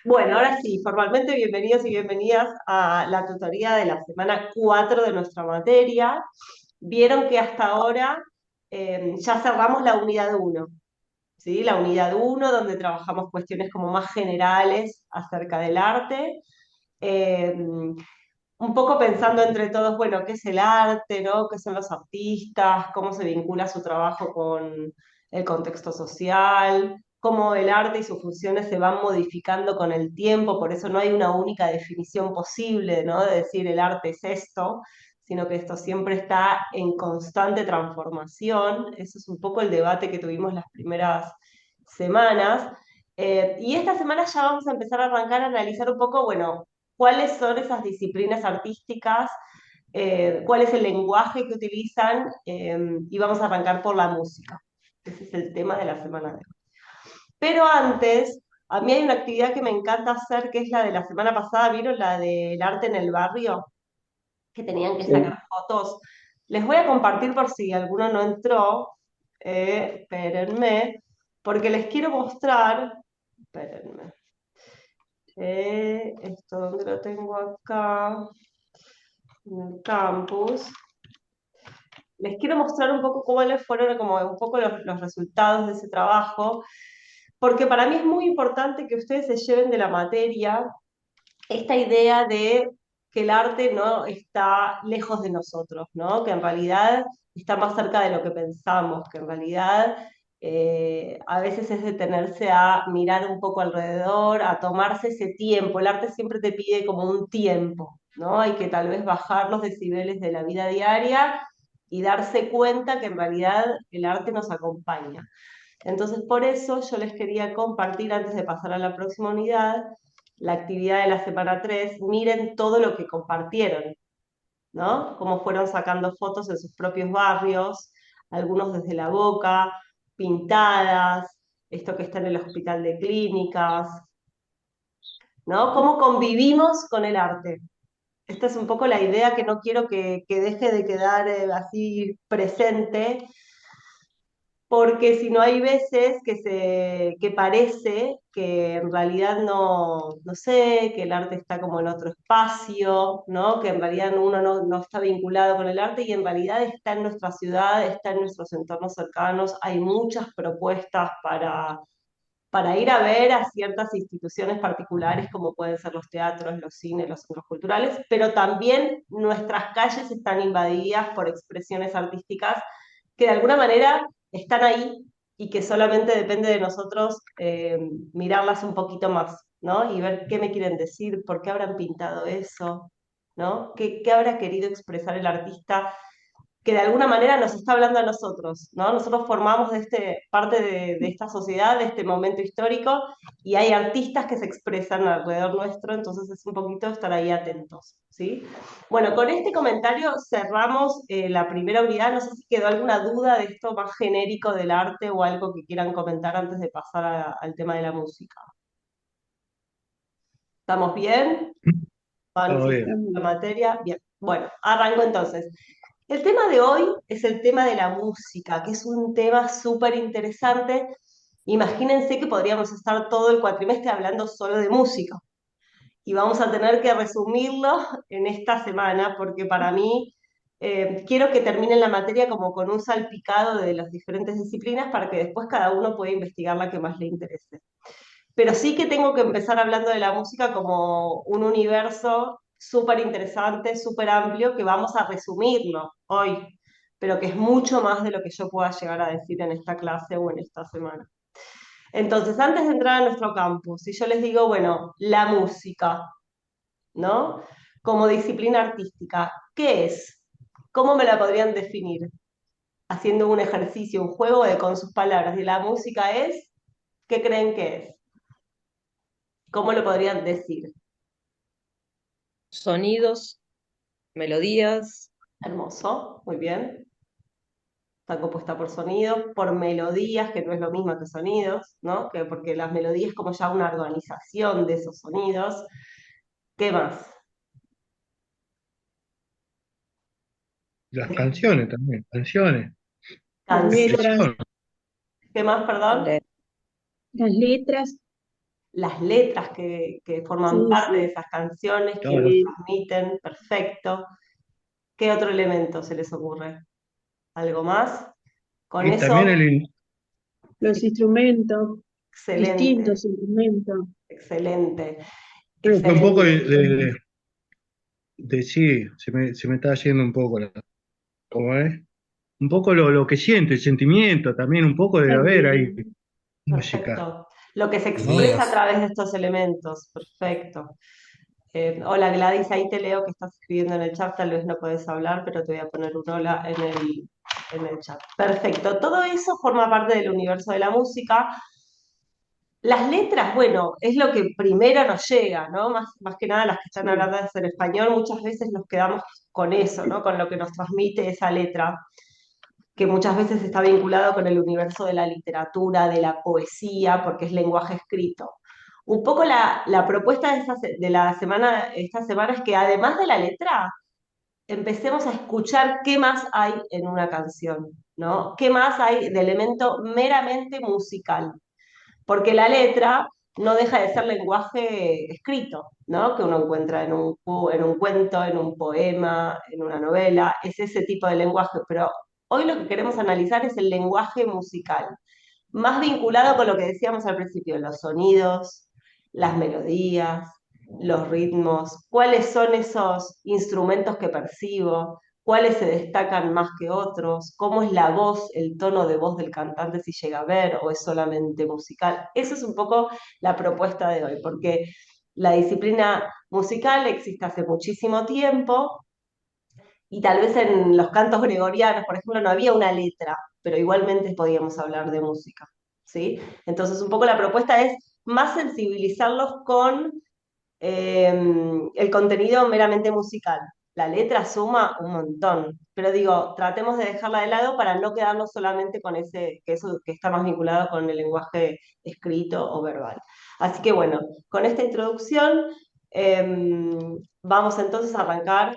Bueno, ahora sí, formalmente bienvenidos y bienvenidas a la tutoría de la semana 4 de nuestra materia. Vieron que hasta ahora ya cerramos la unidad uno, ¿sí? La unidad uno donde trabajamos cuestiones como más generales acerca del arte. Eh, un poco pensando entre todos, bueno, qué es el arte, ¿no? ¿Qué son los artistas? ¿Cómo se vincula su trabajo con el contexto social? Cómo el arte y sus funciones se van modificando con el tiempo, por eso no hay una única definición posible, ¿no? De decir el arte es esto, sino que esto siempre está en constante transformación. Eso es un poco el debate que tuvimos las primeras semanas. Y esta semana ya vamos a empezar a arrancar a analizar un poco, bueno, cuáles son esas disciplinas artísticas, cuál es el lenguaje que utilizan, y vamos a arrancar por la música. Ese es el tema de la semana de hoy. Pero antes, a mí hay una actividad que me encanta hacer, que es la de la semana pasada, ¿vieron? La del arte en el barrio, que tenían que Sí. sacar fotos. Les voy a compartir por si alguno no entró, espérenme, porque les quiero mostrar, espérenme, esto donde lo tengo acá, en el campus. Les quiero mostrar un poco cómo les fueron como un poco los resultados de ese trabajo, porque para mí es muy importante que ustedes se lleven de la materia esta idea de que el arte no está lejos de nosotros, ¿no? Que en realidad está más cerca de lo que pensamos, que en realidad a veces es detenerse a mirar un poco alrededor, a tomarse ese tiempo. El arte siempre te pide como un tiempo, ¿no? Hay que tal vez bajar los decibeles de la vida diaria y darse cuenta que en realidad el arte nos acompaña. Entonces, por eso yo les quería compartir, antes de pasar a la próxima unidad, la actividad de la semana 3. Miren todo lo que compartieron, ¿no? Cómo fueron sacando fotos en sus propios barrios, algunos desde la boca, pintadas, esto que está en el hospital de clínicas, ¿no? Cómo convivimos con el arte. Esta es un poco la idea que no quiero que deje de quedar así presente, porque si no hay veces que parece que en realidad no sé, que el arte está como en otro espacio, ¿no? Que en realidad uno no está vinculado con el arte y en realidad está en nuestra ciudad, está en nuestros entornos cercanos, hay muchas propuestas para ir a ver a ciertas instituciones particulares como pueden ser los teatros, los cines, los centros culturales, pero también nuestras calles están invadidas por expresiones artísticas que de alguna manera están ahí y que solamente depende de nosotros mirarlas un poquito más, ¿no? Y ver qué me quieren decir, por qué habrán pintado eso, ¿no? ¿Qué habrá querido expresar el artista que de alguna manera nos está hablando a nosotros, ¿no? Nosotros formamos parte de esta sociedad, de este momento histórico, y hay artistas que se expresan alrededor nuestro, entonces es un poquito estar ahí atentos, ¿sí? Bueno, con este comentario cerramos la primera unidad. No sé si quedó alguna duda de esto más genérico del arte o algo que quieran comentar antes de pasar al tema de la música. ¿Estamos bien? ¿Van Todo siguiendo bien. la materia? Bien. Bueno, arranco entonces. El tema de hoy es el tema de la música, que es un tema súper interesante. Imagínense que podríamos estar todo el cuatrimestre hablando solo de música y vamos a tener que resumirlo en esta semana porque para mí quiero que terminen la materia como con un salpicado de las diferentes disciplinas para que después cada uno pueda investigar la que más le interese. Pero sí que tengo que empezar hablando de la música como un universo súper interesante, súper amplio, que vamos a resumirlo hoy, pero que es mucho más de lo que yo pueda llegar a decir en esta clase o en esta semana. Entonces, antes de entrar a nuestro campus, si yo les digo, bueno, la música, ¿no? Como disciplina artística, ¿qué es? ¿Cómo me la podrían definir? Haciendo un ejercicio, un juego de con sus palabras. ¿Y la música es? ¿Qué creen que es? ¿Cómo lo podrían decir? Sonidos, melodías, Hermoso, muy bien. Está compuesta por sonidos, por melodías, que no es lo mismo que sonidos, ¿no? Porque las melodías es como ya una organización de esos sonidos. ¿Qué más? Las canciones también, canciones, Las letras, Canción. expresión. ¿Qué más, perdón? le- las letras, las letras que forman Sí, parte de sí. esas canciones, quienes Claro. Sí. transmiten, perfecto. ¿Qué otro elemento se les ocurre? ¿Algo más? Con Y también eso, Los sí, instrumentos, excelente, distintos instrumentos. excelente, creo que un poco excelente. sí, se me está yendo un poco ¿cómo es? Un poco lo que siente, el sentimiento también, un poco debe haber ahí También. música, Perfecto. Lo que se ¿no? expresa a través de estos elementos. Perfecto. Hola Gladys, ahí te leo que estás escribiendo en el chat, tal vez no puedes hablar, pero te voy a poner un hola en el chat. Perfecto. Todo eso forma parte del universo de la música. Las letras, bueno, es lo que primero nos llega, ¿no? Más que nada las que están Sí, hablando en español, muchas veces nos quedamos con eso, ¿no? Con lo que nos transmite esa letra, que muchas veces está vinculado con el universo de la literatura, de la poesía, porque es lenguaje escrito. Un poco la propuesta de la semana, esta semana es que además de la letra, empecemos a escuchar qué más hay en una canción, ¿no? ¿Qué más hay de elemento meramente musical? Porque la letra no deja de ser lenguaje escrito, ¿no? Que uno encuentra en un cuento, en un poema, en una novela, es ese tipo de lenguaje, pero hoy lo que queremos analizar es el lenguaje musical, más vinculado con lo que decíamos al principio, los sonidos, las melodías, los ritmos, cuáles son esos instrumentos que percibo, cuáles se destacan más que otros, cómo es la voz, el tono de voz del cantante, si llega a ver o es solamente musical. Eso es un poco la propuesta de hoy, porque la disciplina musical existe hace muchísimo tiempo y tal vez en los cantos gregorianos, por ejemplo, no había una letra, pero igualmente podíamos hablar de música, ¿sí? Entonces, un poco la propuesta es más sensibilizarlos con el contenido meramente musical. La letra suma un montón, pero digo, tratemos de dejarla de lado para no quedarnos solamente con eso que está más vinculado con el lenguaje escrito o verbal. Así que bueno, con esta introducción vamos entonces a arrancar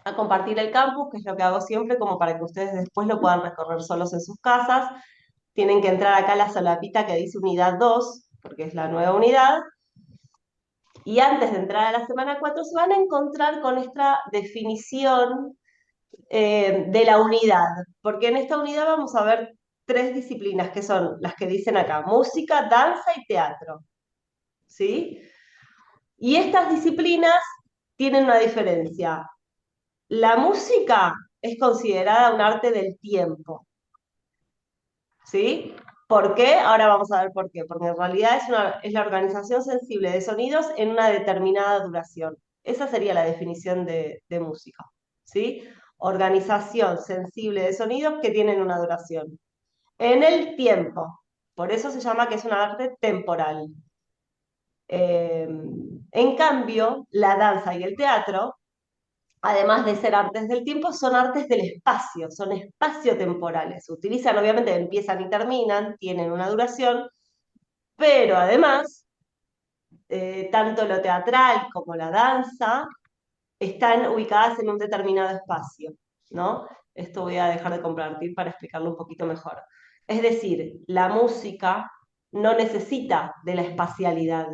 a compartir el campus, que es lo que hago siempre, como para que ustedes después lo puedan recorrer solos en sus casas. Tienen que entrar acá a la solapita que dice unidad 2 porque es la nueva unidad, y antes de entrar a la semana 4 se van a encontrar con esta definición de la unidad, porque en esta unidad vamos a ver tres disciplinas que son las que dicen acá, música, danza y teatro, ¿sí? Y estas disciplinas tienen una diferencia. La música es considerada un arte del tiempo, ¿sí? ¿Por qué? Ahora vamos a ver por qué. Porque en realidad es la organización sensible de sonidos en una determinada duración. Esa sería la definición de música, ¿sí? Organización sensible de sonidos que tienen una duración. En el tiempo. Por eso se llama que es un arte temporal. Eh, en cambio, la danza y el teatro además de ser artes del tiempo, son artes del espacio, son espaciotemporales. Se utilizan, obviamente, empiezan y terminan, tienen una duración, pero además, tanto lo teatral como la danza están ubicadas en un determinado espacio, ¿no? Esto voy a dejar de compartir para explicarlo un poquito mejor. Es decir, la música no necesita de la espacialidad.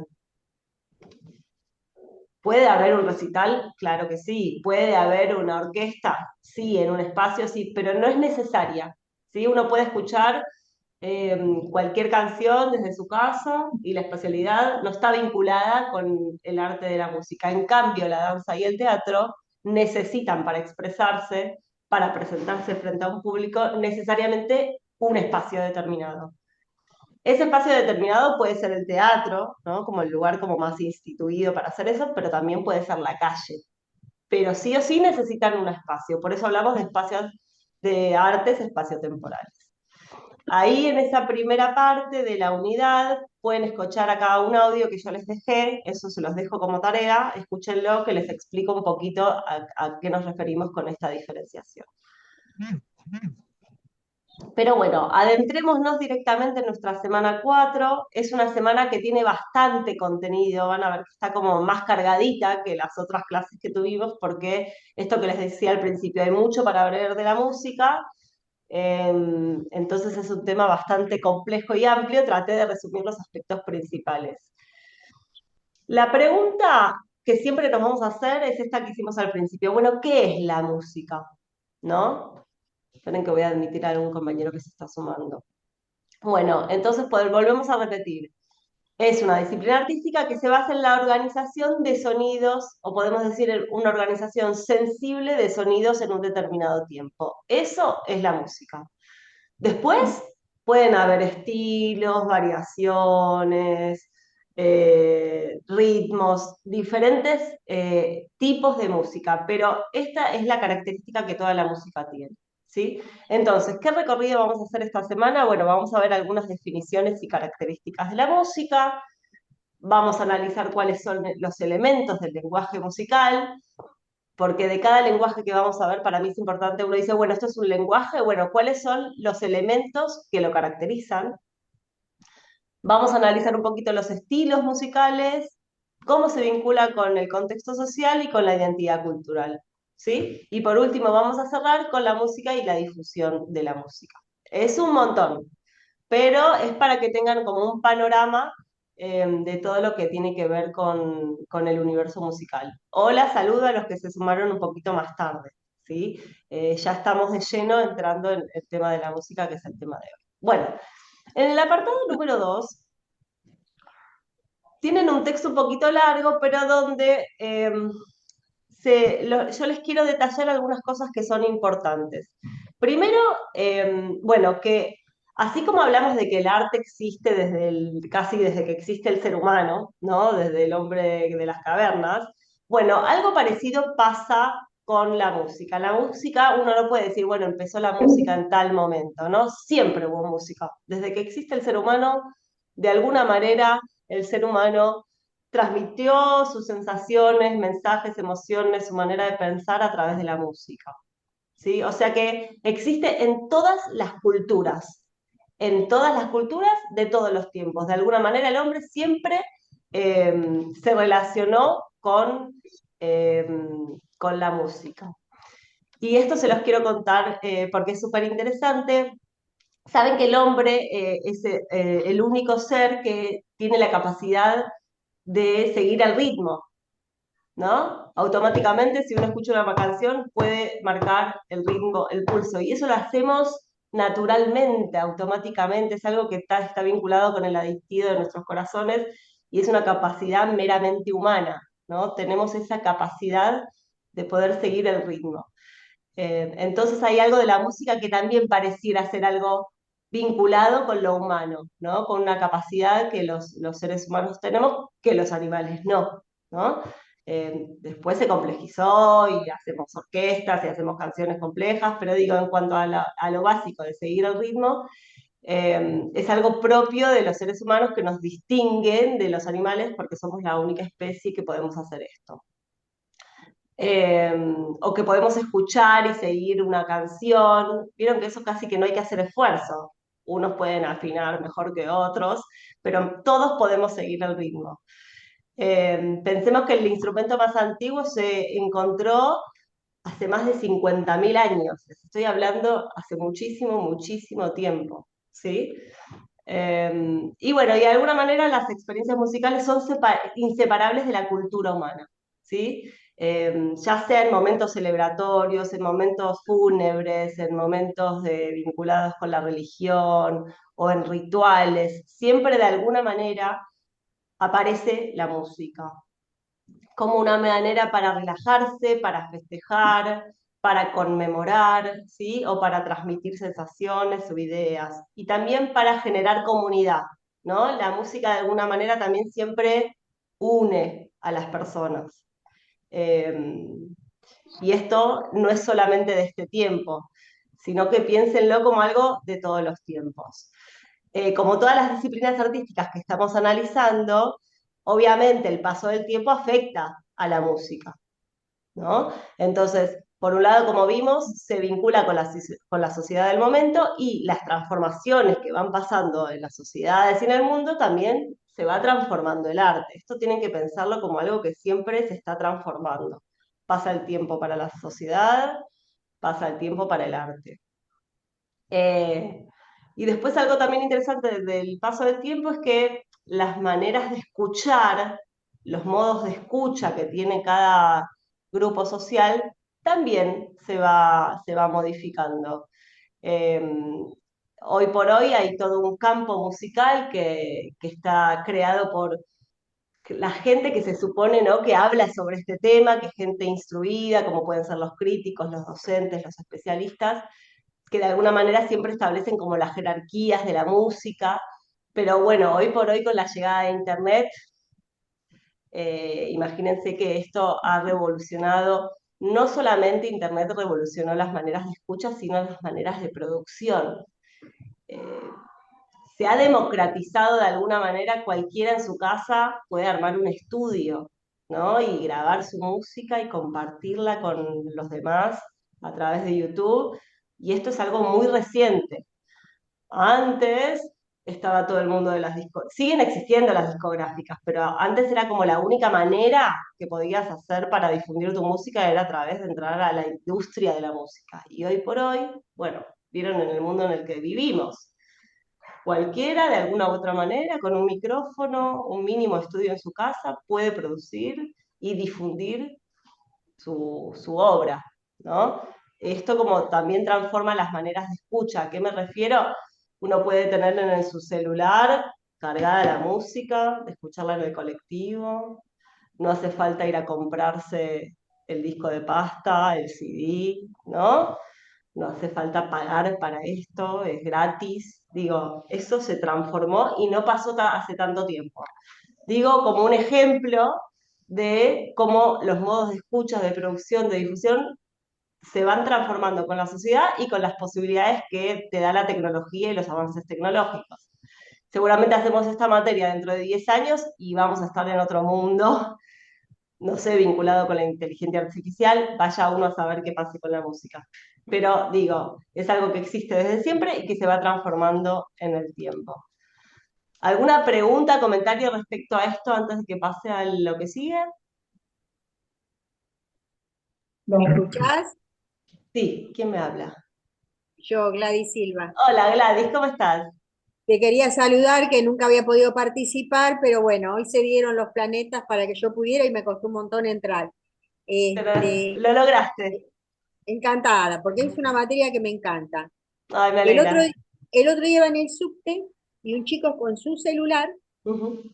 ¿Puede haber un recital? Claro que sí. ¿Puede haber una orquesta? Sí, en un espacio sí, pero no es necesaria. ¿Sí? Uno puede escuchar cualquier canción desde su casa y la espacialidad no está vinculada con el arte de la música. En cambio, la danza y el teatro necesitan para expresarse, para presentarse frente a un público, necesariamente un espacio determinado. Ese espacio determinado puede ser el teatro, ¿no? Como el lugar como más instituido para hacer eso, pero también puede ser la calle. Pero sí o sí necesitan un espacio. Por eso hablamos de espacios de artes espaciotemporales. Ahí en esa primera parte de la unidad pueden escuchar acá un audio que yo les dejé, eso se los dejo como tarea, escúchenlo que les explico un poquito a qué nos referimos con esta diferenciación. Pero bueno, adentrémonos directamente en nuestra semana 4. Es una semana que tiene bastante contenido, van a ver que está como más cargadita que las otras clases que tuvimos, porque esto que les decía al principio, hay mucho para ver de la música, Entonces es un tema bastante complejo y amplio, traté de resumir los aspectos principales. La pregunta que siempre nos vamos a hacer es esta que hicimos al principio. Bueno, ¿qué es la música? ¿No? Esperen que voy a admitir a algún compañero que se está sumando. Bueno, entonces volvemos a repetir. Es una disciplina artística que se basa en la organización de sonidos, o podemos decir una organización sensible de sonidos en un determinado tiempo. Eso es la música. Después pueden haber estilos, variaciones, ritmos, diferentes tipos de música, pero esta es la característica que toda la música tiene. ¿Sí? Entonces, ¿qué recorrido vamos a hacer esta semana? Bueno, vamos a ver algunas definiciones y características de la música, vamos a analizar cuáles son los elementos del lenguaje musical, porque de cada lenguaje que vamos a ver, para mí es importante, uno dice, bueno, esto es un lenguaje, bueno, ¿cuáles son los elementos que lo caracterizan? Vamos a analizar un poquito los estilos musicales, cómo se vincula con el contexto social y con la identidad cultural, ¿sí? Y por último, vamos a cerrar con la música y la difusión de la música. Es un montón, pero es para que tengan como un panorama de todo lo que tiene que ver con el universo musical. Hola, saludo a los que se sumaron un poquito más tarde, ¿sí? Ya estamos de lleno entrando en el tema de la música, que es el tema de hoy. Bueno, en el apartado número 2 tienen un texto un poquito largo, pero donde yo les quiero detallar algunas cosas que son importantes. Primero, bueno, que así como hablamos de que el arte existe casi desde que existe el ser humano, ¿no? Desde el hombre de las cavernas, bueno, algo parecido pasa con la música. La música, uno no puede decir, bueno, empezó la música en tal momento, ¿no? Siempre hubo música. Desde que existe el ser humano, de alguna manera, el ser humano transmitió sus sensaciones, mensajes, emociones, su manera de pensar a través de la música. ¿Sí? O sea que existe en todas las culturas de todos los tiempos. De alguna manera el hombre siempre se relacionó eh, con la música. Y esto se los quiero contar porque es súper interesante. Saben que el hombre es el único ser que tiene la capacidad de seguir el ritmo, ¿no? Automáticamente, si uno escucha una canción, puede marcar el ritmo, el pulso, y eso lo hacemos naturalmente, automáticamente, es algo que está vinculado con el adictivo de nuestros corazones y es una capacidad meramente humana, ¿no? Tenemos esa capacidad de poder seguir el ritmo. Entonces hay algo de la música que también pareciera ser algo vinculado con lo humano, ¿no? Con una capacidad que los seres humanos tenemos que los animales no, ¿no? Después se complejizó y hacemos orquestas y hacemos canciones complejas, pero digo, en cuanto a lo básico de seguir el ritmo, es algo propio de los seres humanos que nos distinguen de los animales porque somos la única especie que podemos hacer esto. O que podemos escuchar y seguir una canción. Vieron que eso casi que no hay que hacer esfuerzo. Unos pueden afinar mejor que otros, pero todos podemos seguir el ritmo. Pensemos que el instrumento más antiguo se encontró hace más de 50.000 años. Les estoy hablando hace muchísimo, muchísimo tiempo, ¿sí? Y bueno, y de alguna manera las experiencias musicales son inseparables de la cultura humana, ¿sí? Ya sea en momentos celebratorios, en momentos fúnebres, en momentos vinculados con la religión o en rituales, siempre de alguna manera aparece la música como una manera para relajarse, para festejar, para conmemorar, ¿sí? O para transmitir sensaciones o ideas. Y también para generar comunidad, ¿no? La música de alguna manera también siempre une a las personas. Y esto no es solamente de este tiempo, sino que piénsenlo como algo de todos los tiempos. Como todas las disciplinas artísticas que estamos analizando, obviamente el paso del tiempo afecta a la música, ¿no? Entonces, por un lado, como vimos, se vincula con la sociedad del momento y las transformaciones que van pasando en las sociedades y en el mundo también se va transformando el arte. Esto tienen que pensarlo como algo que siempre se está transformando. Pasa el tiempo para la sociedad, pasa el tiempo para el arte. Eh, y después algo también interesante del paso del tiempo es que las maneras de escuchar, los modos de escucha que tiene cada grupo social, también se va modificando. Eh, Hoy por hoy hay todo un campo musical que está creado por la gente que se supone, ¿no?, que habla sobre este tema, que es gente instruida, como pueden ser los críticos, los docentes, los especialistas, que de alguna manera siempre establecen como las jerarquías de la música, pero bueno, hoy por hoy con la llegada de Internet, imagínense que esto ha revolucionado, no solamente Internet revolucionó las maneras de escucha, sino las maneras de producción. Eh, Se ha democratizado de alguna manera, cualquiera en su casa puede armar un estudio, ¿no? Y grabar su música y compartirla con los demás a través de YouTube. Y esto es algo muy reciente. Antes estaba todo el mundo de las discográficas. Siguen existiendo las discográficas, pero antes era como la única manera que podías hacer para difundir tu música era a través de entrar a la industria de la música. Y hoy por hoy, bueno, vieron en el mundo en el que vivimos. Cualquiera, de alguna u otra manera, con un micrófono, un mínimo estudio en su casa, puede producir y difundir su obra, ¿no? Esto como también transforma las maneras de escucha. ¿A qué me refiero? Uno puede tener en su celular cargada la música, escucharla en el colectivo, no hace falta ir a comprarse el disco de pasta, el CD, ¿no? No hace falta pagar para esto, es gratis. Digo, eso se transformó y no pasó hace tanto tiempo. Digo, como un ejemplo de cómo los modos de escucha, de producción, de difusión se van transformando con la sociedad y con las posibilidades que te da la tecnología y los avances tecnológicos. Seguramente hacemos esta materia dentro de 10 años y vamos a estar en otro mundo, no sé, vinculado con la inteligencia artificial, vaya uno a saber qué pase con la música. Pero digo, es algo que existe desde siempre y que se va transformando en el tiempo. ¿Alguna pregunta, comentario respecto a esto antes de que pase a lo que sigue? ¿Me escuchás? Sí, ¿quién me habla? Yo, Gladys Silva. Hola Gladys, ¿cómo estás? Te quería saludar, que nunca había podido participar, pero bueno, hoy se dieron los planetas para que yo pudiera y me costó un montón entrar. Pero Este, lo lograste. encantada, porque es una materia que me encanta. Ay, me El otro, alegra. el otro día iba en el subte y un chico con su celular Ujú.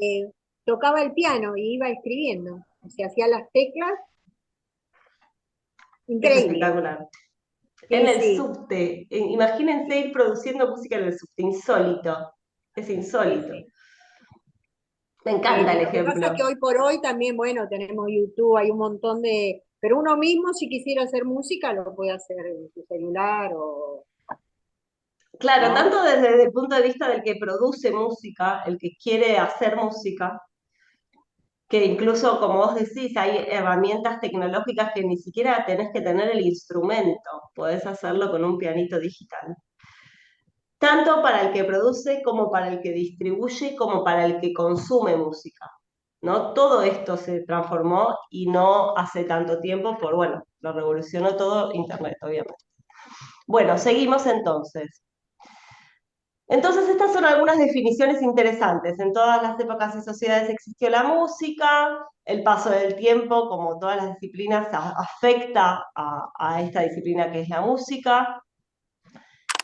eh, tocaba el piano y iba escribiendo. O sea, hacía las teclas, Es increíble. espectacular. En Sí, el sí. subte, imagínense ir produciendo música en el subte, insólito. Es Sí, insólito. sí. Me encanta el Lo que pasa es ejemplo. que hoy por hoy también, bueno, tenemos YouTube, hay un montón de... Pero uno mismo, si quisiera hacer música, lo puede hacer en su celular o... Claro, ¿No? tanto desde el punto de vista del que produce música, el que quiere hacer música, que incluso, como vos decís, hay herramientas tecnológicas que ni siquiera tenés que tener el instrumento, podés hacerlo con un pianito digital. Tanto para el que produce, como para el que distribuye, como para el que consume música, ¿no? Todo esto se transformó y no hace tanto tiempo, bueno, lo revolucionó todo Internet, obviamente. Bueno, seguimos entonces. Entonces, estas son algunas definiciones interesantes. En todas las épocas y sociedades existió la música, el paso del tiempo, como todas las disciplinas, afecta a esta disciplina que es la música.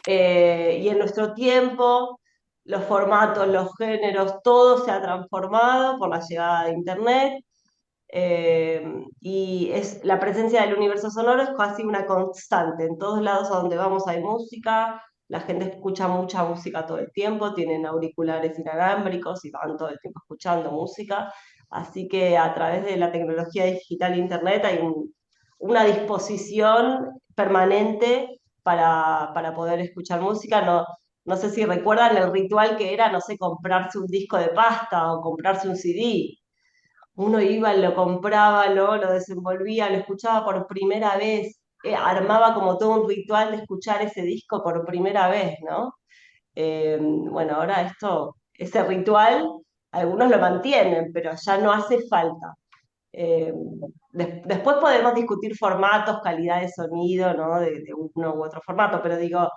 Y en nuestro tiempo, los formatos, los géneros, todo se ha transformado por la llegada de Internet. Y la presencia del universo sonoro es casi una constante. En todos lados a donde vamos hay música, la gente escucha mucha música todo el tiempo, tienen auriculares inalámbricos y van todo el tiempo escuchando música. Así que a través de la tecnología digital e Internet hay una disposición permanente para poder escuchar música. No, no sé si recuerdan el ritual que era, no sé, comprarse un disco de pasta o comprarse un CD. Uno iba, lo compraba, lo desenvolvía, lo escuchaba por primera vez, armaba como todo un ritual de escuchar ese disco por primera vez, ¿no? Bueno, ahora ese ritual, algunos lo mantienen, pero ya no hace falta. Eh, Después podemos discutir formatos, calidad de sonido, ¿no? De uno u otro formato, pero digo,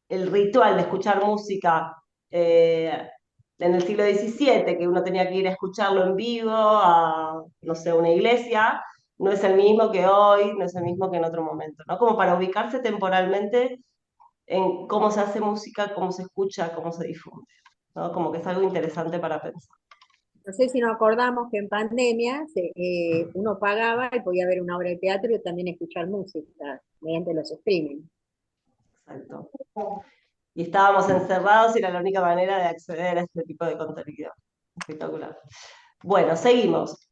el ritual de escuchar música eh, en el siglo XVII, que uno tenía que ir a escucharlo en vivo a, no sé, una iglesia, no es el mismo que hoy, no es el mismo que en otro momento, ¿no? Como para ubicarse temporalmente en cómo se hace música, cómo se escucha, cómo se difunde, ¿no? Como que es algo interesante para pensar. No sé si nos acordamos que en pandemia uno pagaba y podía ver una obra de teatro y también escuchar música mediante los streaming. Exacto. Y estábamos encerrados y era la única manera de acceder a este tipo de contenido. Espectacular. Bueno, seguimos.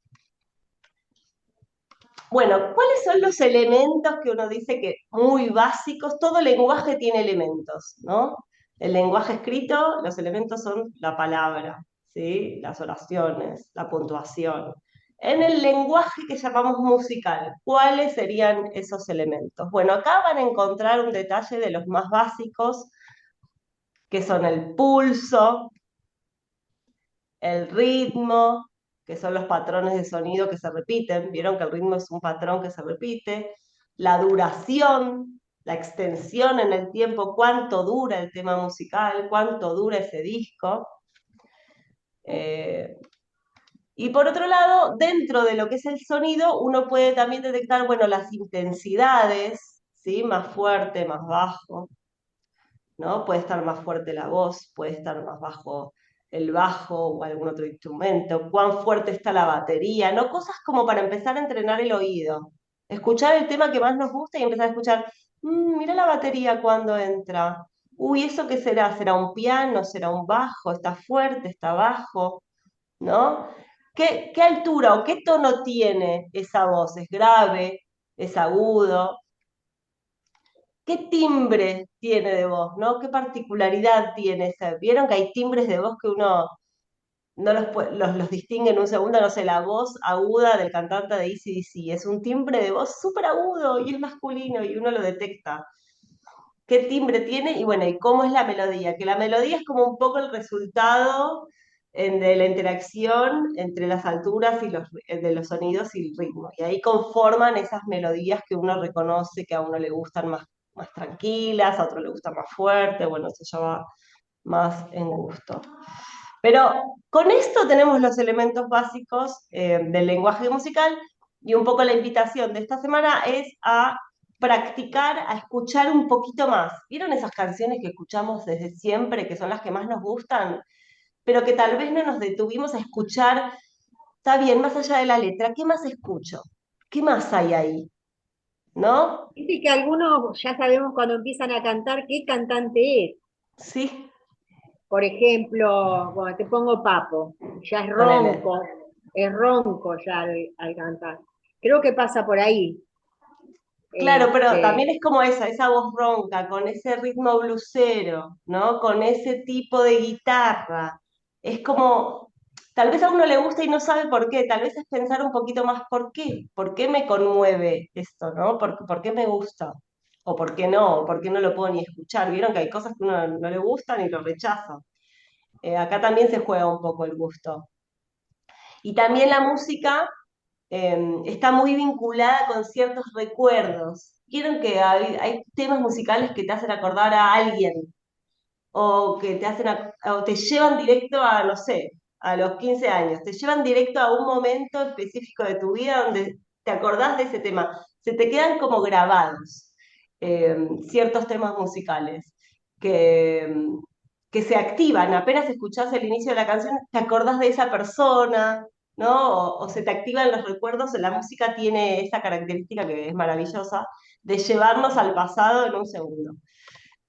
Bueno, ¿cuáles son los elementos que uno dice que muy básicos? Todo lenguaje tiene elementos, ¿no? El lenguaje escrito, los elementos son la palabra, ¿sí? Las oraciones, la puntuación. En el lenguaje que llamamos musical, ¿cuáles serían esos elementos? Bueno, acá van a encontrar un detalle de los más básicos, que son el pulso, el ritmo, que son los patrones de sonido que se repiten. Vieron que el ritmo es un patrón que se repite. La duración, la extensión en el tiempo, cuánto dura el tema musical, cuánto dura ese disco. Eh, y por otro lado, dentro de lo que es el sonido, uno puede también detectar, bueno, las intensidades, ¿sí? Más fuerte, más bajo, ¿no? Puede estar más fuerte la voz, puede estar más bajo el bajo o algún otro instrumento, cuán fuerte está la batería, ¿no? Cosas como para empezar a entrenar el oído. Escuchar el tema que más nos gusta y empezar a escuchar, mira la batería cuando entra. Uy, ¿eso qué será? ¿Será un piano? ¿Será un bajo? ¿Está fuerte? ¿Está bajo? ¿No? ¿Qué altura o qué tono tiene esa voz? ¿Es grave? ¿Es agudo? ¿Qué timbre tiene de voz, no? ¿Qué particularidad tiene ese? ¿Vieron que hay timbres de voz que uno no los distingue en un segundo? No sé, la voz aguda del cantante de AC/DC es un timbre de voz súper agudo y es masculino y uno lo detecta. ¿Qué timbre tiene? Y bueno, ¿y cómo es la melodía? Que la melodía es como un poco el resultado de la interacción entre las alturas y de los sonidos y el ritmo. Y ahí conforman esas melodías que uno reconoce que a uno le gustan más tranquilas, a otro le gustan más fuertes, bueno, eso ya va más en gusto. Pero con esto tenemos los elementos básicos del lenguaje musical y un poco la invitación de esta semana es a practicar, a escuchar un poquito más. ¿Vieron esas canciones que escuchamos desde siempre, que son las que más nos gustan, pero que tal vez no nos detuvimos a escuchar? Está bien, más allá de la letra, ¿qué más escucho? ¿Qué más hay ahí? ¿No? Viste que algunos ya sabemos cuando empiezan a cantar qué cantante es. Sí, Por ejemplo, bueno, te pongo Papo, ya ponele. es ronco ya al cantar. Creo que pasa por ahí. Claro, pero también Este, es como esa voz ronca, con ese ritmo blusero, ¿no? Con ese tipo de guitarra. Es como, tal vez a uno le gusta y no sabe por qué, tal vez es pensar un poquito más por qué me conmueve esto, ¿no? Por qué me gusta? O por qué no lo puedo ni escuchar. Vieron que hay cosas que uno no le gustan y lo rechaza. Acá también se juega un poco el gusto. Y también la música está muy vinculada con ciertos recuerdos. Vieron que hay temas musicales que te hacen acordar a alguien o que te o te llevan directo a, no sé, a los 15 años, te llevan directo a un momento específico de tu vida donde te acordás de ese tema. Se te quedan como grabados ciertos temas musicales que, que se activan. Apenas escuchás el inicio de la canción, te acordás de esa persona, ¿no? O se te activan los recuerdos. La música tiene esa característica que es maravillosa de llevarnos al pasado en un segundo.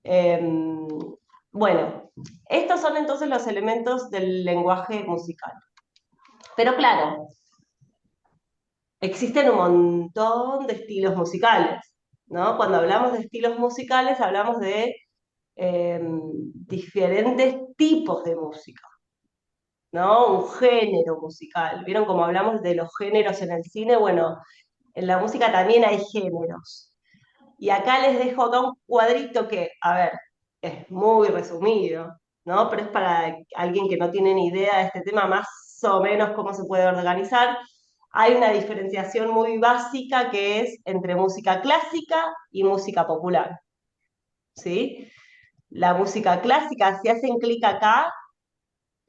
Em, bueno, estos son entonces los elementos del lenguaje musical. Pero claro, existen un montón de estilos musicales, ¿no? Cuando hablamos de estilos musicales, hablamos de diferentes tipos de música, ¿no? Un género musical. ¿Vieron cómo hablamos de los géneros en el cine? Bueno, en la música también hay géneros. Y acá les dejo acá un cuadrito que, a ver, es muy resumido, ¿no? Pero es para alguien que no tiene ni idea de este tema, más o menos cómo se puede organizar. hay una diferenciación muy básica que es entre música clásica y música popular, ¿sí? La música clásica, si hacen clic acá,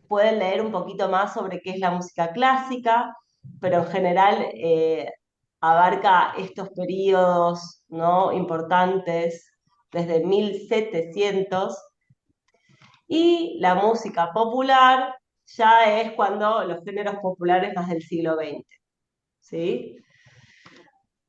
pueden leer un poquito más sobre qué es la música clásica, pero en general abarca estos periodos, ¿no? importantes desde 1700, y la música popular ya es cuando los géneros populares más del siglo XX, ¿sí?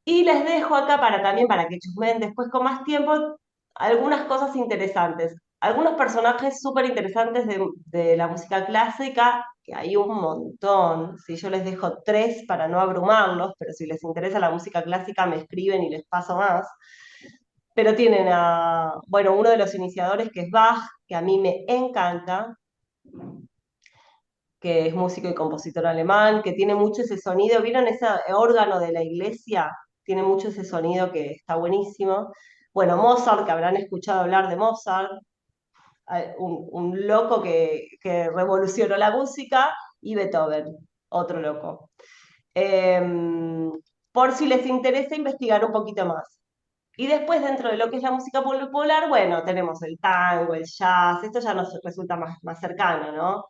Y les dejo acá también para que chusmeen después con más tiempo algunas cosas interesantes. Algunos personajes súper interesantes de la música clásica, que hay un montón. Si yo les dejo tres para no abrumarlos, pero si les interesa la música clásica me escriben y les paso más. Pero tienen bueno, uno de los iniciadores que es Bach, que a mí me encanta, que es músico y compositor alemán, que tiene mucho ese sonido. ¿Vieron ese órgano de la iglesia? Tiene mucho ese sonido que está buenísimo. Bueno, Mozart, que habrán escuchado hablar de Mozart, un loco que revolucionó la música, y Beethoven, otro loco. Por si les interesa investigar un poquito más. Y después, dentro de lo que es la música popular, bueno, tenemos el tango, el jazz, esto ya nos resulta más cercano, ¿no?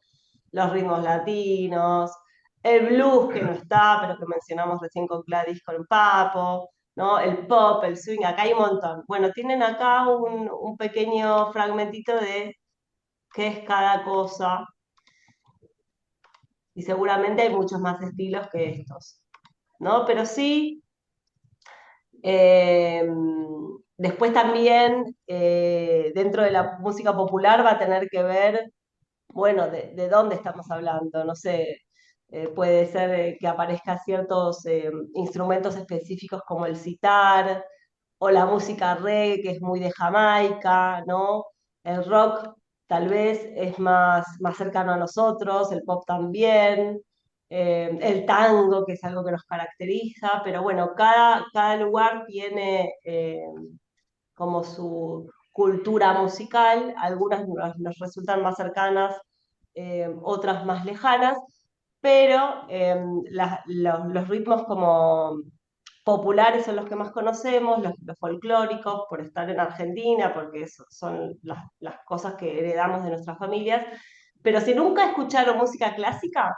Los ritmos latinos, el blues que no está, pero que mencionamos recién con Gladys con Papo, ¿no? El pop, el swing, acá hay un montón. Bueno, tienen acá un pequeño fragmentito de qué es cada cosa, y seguramente hay muchos más estilos que estos, ¿no? Pero sí, eh, después también dentro de la música popular va a tener que ver, bueno, de dónde estamos hablando, no sé, puede ser que aparezcan ciertos instrumentos específicos como el sitar, o la música reggae, que es muy de Jamaica, ¿no? El rock tal vez es más cercano a nosotros, el pop también, el tango, que es algo que nos caracteriza, pero bueno, cada lugar tiene como su cultura musical, algunas nos resultan más cercanas, otras más lejanas, pero los ritmos como populares son los que más conocemos, los folclóricos, por estar en Argentina, porque son las cosas que heredamos de nuestras familias. Pero si nunca escucharon música clásica,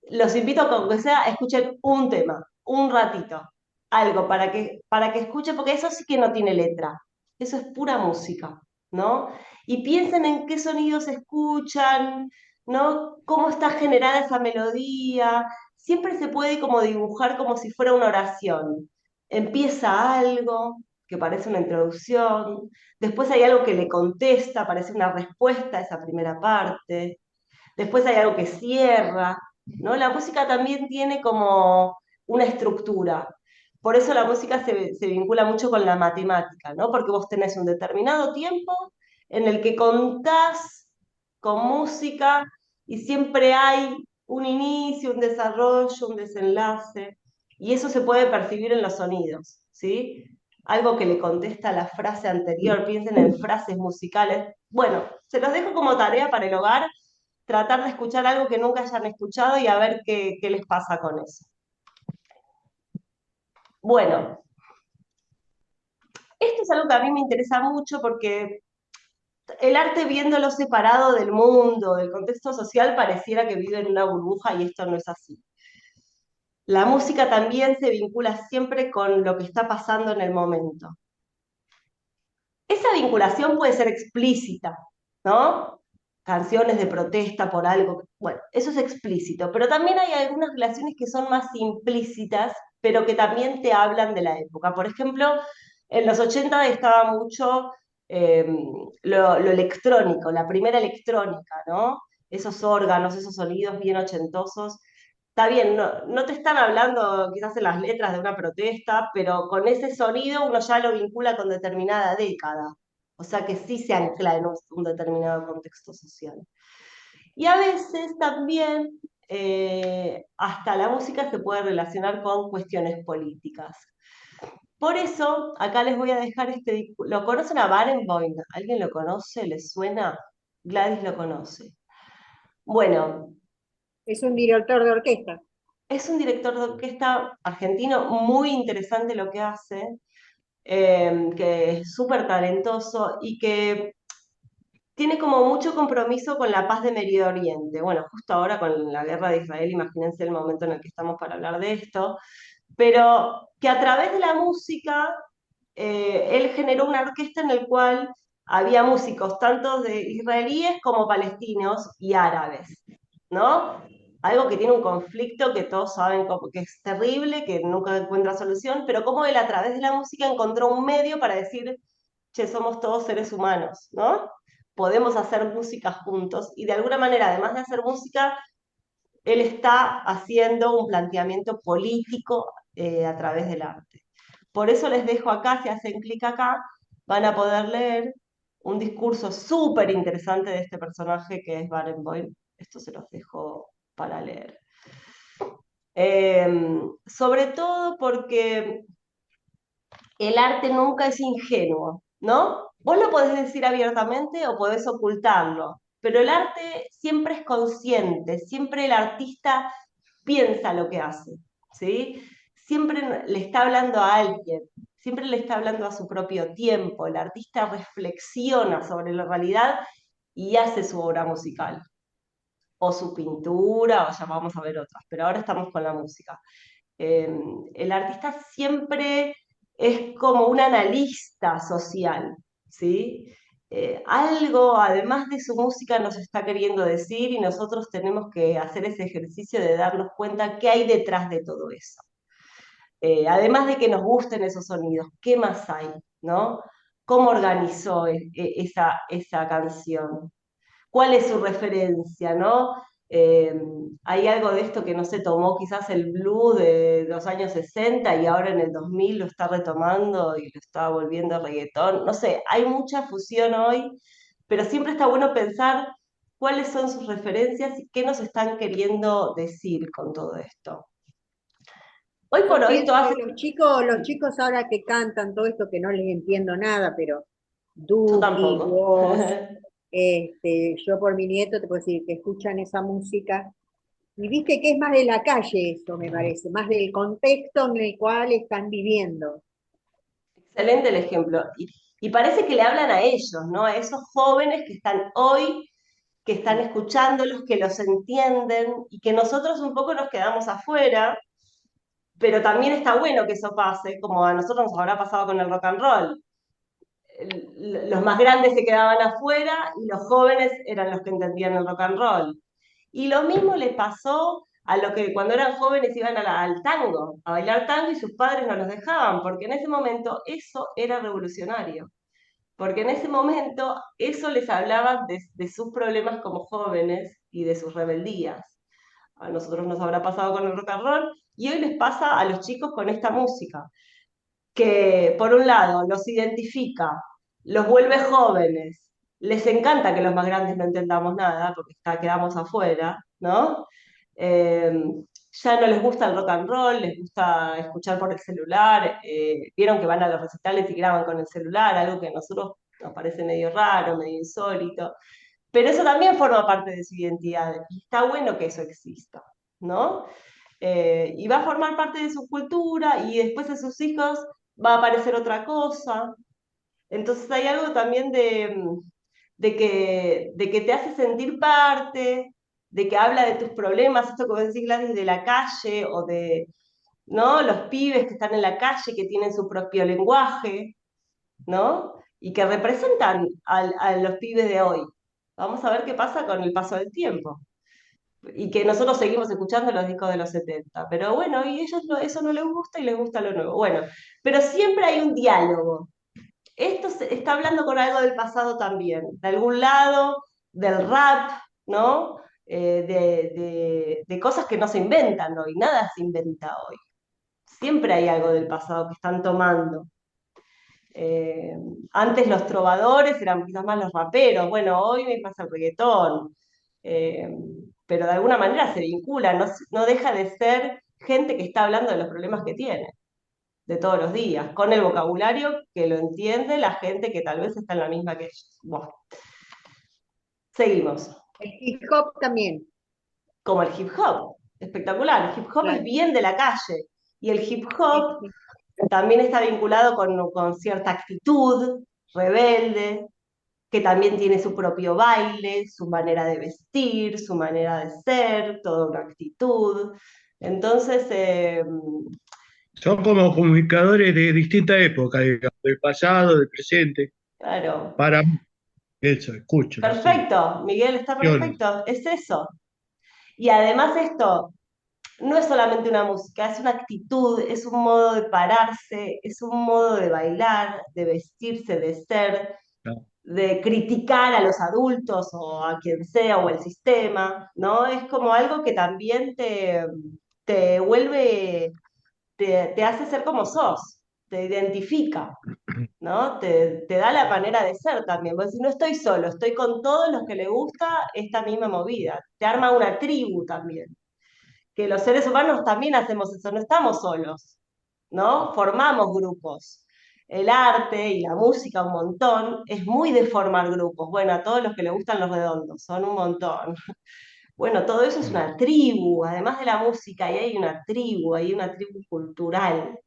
los invito a que aunque sea escuchen un tema, un ratito, algo para que escuchen, porque eso sí que no tiene letra, eso es pura música, ¿no? Y piensen en qué sonidos escuchan, ¿no? Cómo está generada esa melodía. Siempre se puede como dibujar como si fuera una oración. Empieza algo que parece una introducción, después hay algo que le contesta, parece una respuesta a esa primera parte, después hay algo que cierra, ¿no? La música también tiene como una estructura. Por eso la música se vincula mucho con la matemática, ¿no? Porque vos tenés un determinado tiempo en el que contás con música y siempre hay un inicio, un desarrollo, un desenlace, y eso se puede percibir en los sonidos, ¿sí? Algo que le contesta a la frase anterior, piensen en frases musicales. Bueno, se los dejo como tarea para el hogar, tratar de escuchar algo que nunca hayan escuchado y a ver qué les pasa con eso. Bueno, esto es algo que a mí me interesa mucho porque el arte viéndolo separado del mundo, del contexto social, pareciera que vive en una burbuja y esto no es así. La música también se vincula siempre con lo que está pasando en el momento. Esa vinculación puede ser explícita, ¿no? Canciones de protesta por algo, bueno, eso es explícito, pero también hay algunas relaciones que son más implícitas, pero que también te hablan de la época. Por ejemplo, en los 80 estaba mucho eh, lo electrónico, la primera electrónica, ¿no? Esos órganos, esos sonidos bien ochentosos. Está bien, no te están hablando quizás en las letras de una protesta, pero con ese sonido uno ya lo vincula con determinada década. O sea que sí se ancla en un determinado contexto social. Y a veces también hasta la música se puede relacionar con cuestiones políticas. Por eso, acá les voy a dejar ¿Lo conocen a Barenboim? ¿Alguien lo conoce? ¿Les suena? Gladys lo conoce. Bueno, Es un director de orquesta. Es un director de orquesta argentino muy interesante lo que hace, que es súper talentoso y que tiene como mucho compromiso con la paz de Medio Oriente. Bueno, justo ahora con la guerra de Israel, imagínense el momento en el que estamos para hablar de esto, pero que a través de la música, él generó una orquesta en la cual había músicos tanto de israelíes como palestinos y árabes, ¿no? Algo que tiene un conflicto que todos saben que es terrible, que nunca encuentra solución, pero como él a través de la música encontró un medio para decir, che, somos todos seres humanos, ¿no? Podemos hacer música juntos y de alguna manera, además de hacer música, él está haciendo un planteamiento político a través del arte. Por eso les dejo acá, si hacen clic acá, van a poder leer un discurso súper interesante de este personaje que es Barenboim. Esto se los dejo para leer. Sobre todo porque el arte nunca es ingenuo, ¿no? Vos lo podés decir abiertamente o podés ocultarlo, pero el arte siempre es consciente, siempre el artista piensa lo que hace, ¿sí? Siempre le está hablando a alguien, siempre le está hablando a su propio tiempo, el artista reflexiona sobre la realidad y hace su obra musical, o su pintura, o ya vamos a ver otras, pero ahora estamos con la música. Eh, el artista siempre es como un analista social, ¿sí? Algo, además de su música, nos está queriendo decir y nosotros tenemos que hacer ese ejercicio de darnos cuenta qué hay detrás de todo eso. Además de que nos gusten esos sonidos, ¿qué más hay? ¿No? ¿Cómo organizó esa canción? ¿Cuál es su referencia, no? Eh, Hay algo de esto que no se tomó quizás el blues de los años 60 y ahora en el 2000 lo está retomando y lo está volviendo reggaetón. No sé, hay mucha fusión hoy, pero siempre está bueno pensar cuáles son sus referencias y qué nos están queriendo decir con todo esto. Hoy por Yo hoy pienso todas... que los chicos ahora que cantan todo esto, que no les entiendo nada, pero Yo Duki, tampoco. vos, yo por mi nieto te puedo decir que escuchan esa música y viste que es más de la calle eso, me parece, más del contexto en el cual están viviendo. Excelente el ejemplo. Y parece que le hablan a ellos, ¿no? A esos jóvenes que están hoy, que están escuchándolos, que los entienden y que nosotros un poco nos quedamos afuera, pero también está bueno que eso pase, como a nosotros nos habrá pasado con el rock and roll. Los más grandes se quedaban afuera y los jóvenes eran los que entendían el rock and roll. Y lo mismo le pasó a los que cuando eran jóvenes iban al tango, a bailar tango y sus padres no los dejaban, porque en ese momento eso era revolucionario. Porque en ese momento eso les hablaba de sus problemas como jóvenes y de sus rebeldías. A nosotros nos habrá pasado con el rock and roll y hoy les pasa a los chicos con esta música, que por un lado los identifica, los vuelve jóvenes, les encanta que los más grandes no entendamos nada porque quedamos afuera, ¿no? Eh, ya no les gusta el rock and roll, les gusta escuchar por el celular, vieron que van a los recitales y graban con el celular, algo que a nosotros nos parece medio raro, medio insólito, pero eso también forma parte de su identidad y está bueno que eso exista, ¿no? Y va a formar parte de su cultura y después de sus hijos va a aparecer otra cosa. Entonces hay algo también de que te hace sentir parte, de que habla de tus problemas, esto que vos decís, Gladys, de la calle o de, ¿no? Los pibes que están en la calle, que tienen su propio lenguaje, ¿no? Y que representan a los pibes de hoy. Vamos a ver qué pasa con el paso del tiempo y que nosotros seguimos escuchando los discos de los 70. Pero bueno, y ellos eso no les gusta y les gusta lo nuevo. Bueno, pero siempre hay un diálogo. Esto está hablando con algo del pasado también, de algún lado, del rap, ¿no? De cosas que no se inventan hoy, nada se inventa hoy. Siempre hay algo del pasado que están tomando. Eh, Antes los trovadores eran quizás más los raperos, bueno, hoy me pasa el reggaetón, Eh, pero de alguna manera se vincula, no deja de ser gente que está hablando de los problemas que tiene, de todos los días, con el vocabulario que lo entiende la gente que tal vez está en la misma que ellos. Bueno, seguimos. El hip hop también. Como el hip hop. espectacular. El hip hop es Claro. bien de la calle. Y el hip Sí, hop sí. también está vinculado con cierta actitud rebelde, que también tiene su propio baile, su manera de vestir, su manera de ser, toda una actitud. Entonces, Son como comunicadores de distinta época, digamos, del pasado, del presente. claro, Para eso, escucho, no sé. perfecto, Miguel, está Opciones. perfecto, es eso. Y además esto no es solamente una música, es una actitud, es un modo de pararse, es un modo de bailar, de vestirse, de ser, No. de criticar a los adultos o a quien sea o el sistema, ¿no? Es como algo que también te vuelve, te hace ser como sos, te identifica, ¿no? Te da la manera de ser también. Vos decís, no estoy solo, estoy con todos los que le gusta esta misma movida. Te arma una tribu también. Que los seres humanos también hacemos eso, no estamos solos, ¿no? Formamos grupos. El arte y la música un montón, es muy de formar grupos. Bueno, a todos los que le gustan los redondos, son un montón. Bueno, todo eso es una tribu, además de la música, y hay una tribu cultural.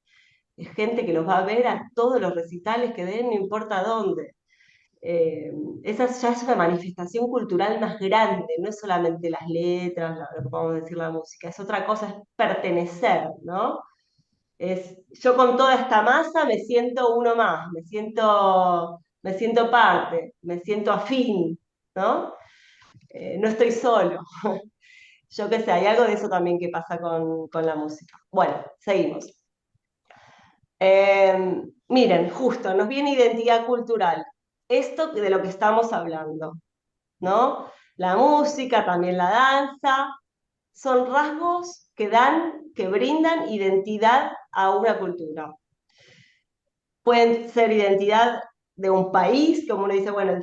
Es gente que los va a ver a todos los recitales que den, no importa dónde. Eh, Esa ya es una manifestación cultural más grande, no es solamente las letras, lo que podemos decir la música, es otra cosa, es pertenecer, ¿no? Yo con toda esta masa me siento uno más, me siento parte, me siento afín, ¿no? No estoy solo. Yo qué sé, hay algo de eso también que pasa con la música. Bueno, seguimos. Miren, justo, nos viene identidad cultural. Esto de lo que estamos hablando, ¿no? La música, también la danza, son rasgos que dan, que brindan identidad a una cultura. Pueden ser identidad de un país, como uno dice, bueno,